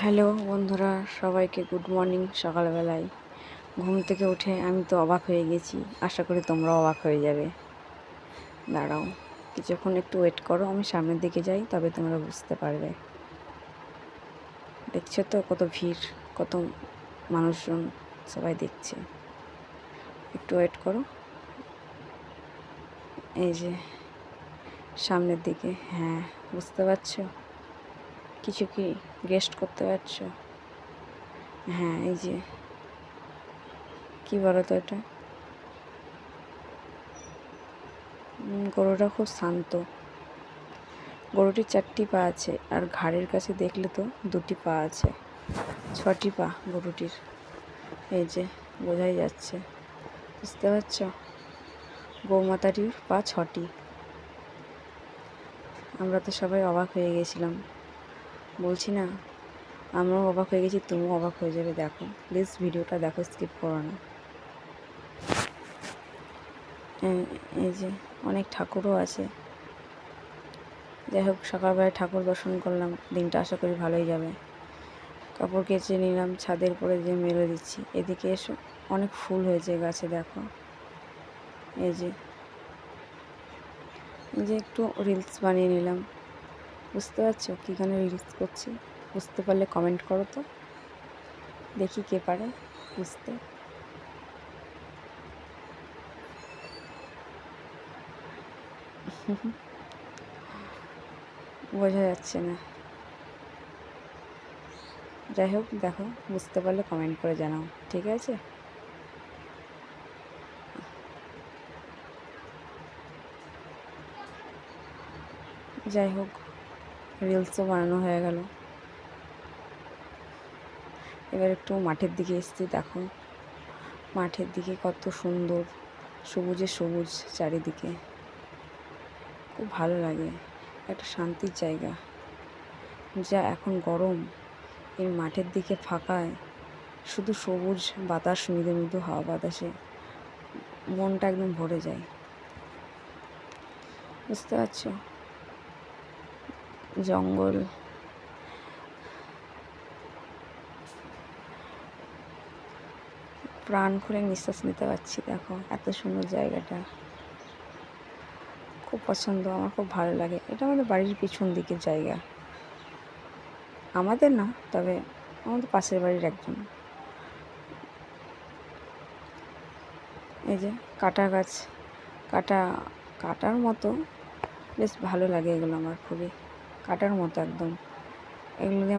Hello বন্ধুরা, সবাইকে good morning. সকালবেলায় ঘুম থেকে উঠে আমি তো অবাক হয়ে গেছি। আশা করি তোমরাও অবাক হয়ে যাবে। দাঁড়াও, কিছুক্ষণ একটু ওয়েট করো, আমি সামনের দিকে যাই, তবে তোমরা বুঝতে পারবে। দেখছো তো কত ভিড়, কত মানুষজন, সবাই দেখছে। একটু ওয়েট করো। এই যে সামনের দিকে, হ্যাঁ বুঝতে পারছো? কিছু কি গেস্ট করতে পারছো? হ্যাঁ, এই যে কি বলো তো এটা? গরুটা খুব শান্ত। গরুটির 4টি পা আছে, আর ঘাড়ের কাছে দেখলে তো 2টি পা আছে। 6টি পা গরুটির। এই যে বোঝাই যাচ্ছে, বুঝতে পারছ? গৌমাতাটির পা 6টি। আমরা তো সবাই অবাক হয়ে গেছিলাম, বলছি না? আমরাও অবাক হয়ে গেছি, তুমিও অবাক হয়ে যাবে। দেখো প্লিজ, ভিডিওটা দেখো, স্কিপ করো না। এই যে অনেক ঠাকুরও আছে। যাই হোক, সকালবেলায় ঠাকুর দর্শন করলাম, দিনটা আশা করি ভালোই যাবে। কাপড় কেচে নিলাম, ছাদের উপরে যে মেলে দিচ্ছি। এদিকে এসো, অনেক ফুল হয়েছে গাছে, দেখো। এই যে একটু রিলস বানিয়ে নিলাম। বুঝতে পারছো কী গানে রিলস করছি? বুঝতে পারলে কমেন্ট করো তো, দেখি কে পারে বুঝতে। বোঝা যাচ্ছে না। যাই হোক, দেখো, বুঝতে পারলে কমেন্ট করে জানাও, ঠিক আছে? যাই হোক, রিলসও বানানো হয়ে গেল। এবার একটু মাঠের দিকে এসেছি, দেখো মাঠের দিকে কত সুন্দর, সবুজে সবুজ চারিদিকে, খুব ভালো লাগে। একটা শান্তির জায়গা। যা এখন গরম, এই মাঠের দিকে ফাঁকায় শুধু সবুজ বাতাস, মৃদু মৃদু হাওয়া বাতাসে মনটা একদম ভরে যায়। বুঝতে পারছো? জঙ্গল, প্রাণ খুলে নিঃশ্বাস নিতে পারছি। দেখো এত সুন্দর জায়গাটা, খুব পছন্দ, আমার খুব ভালো লাগে। এটা আমাদের বাড়ির পিছন দিকের জায়গা। আমাদের না, তবে আমাদের পাশের বাড়ির একজন। এই যে কাটা গাছ, কাটার মতো, বেশ ভালো লাগে এগুলো আমার, খুবই কাটার মতো একদম। এগুলো দিয়ে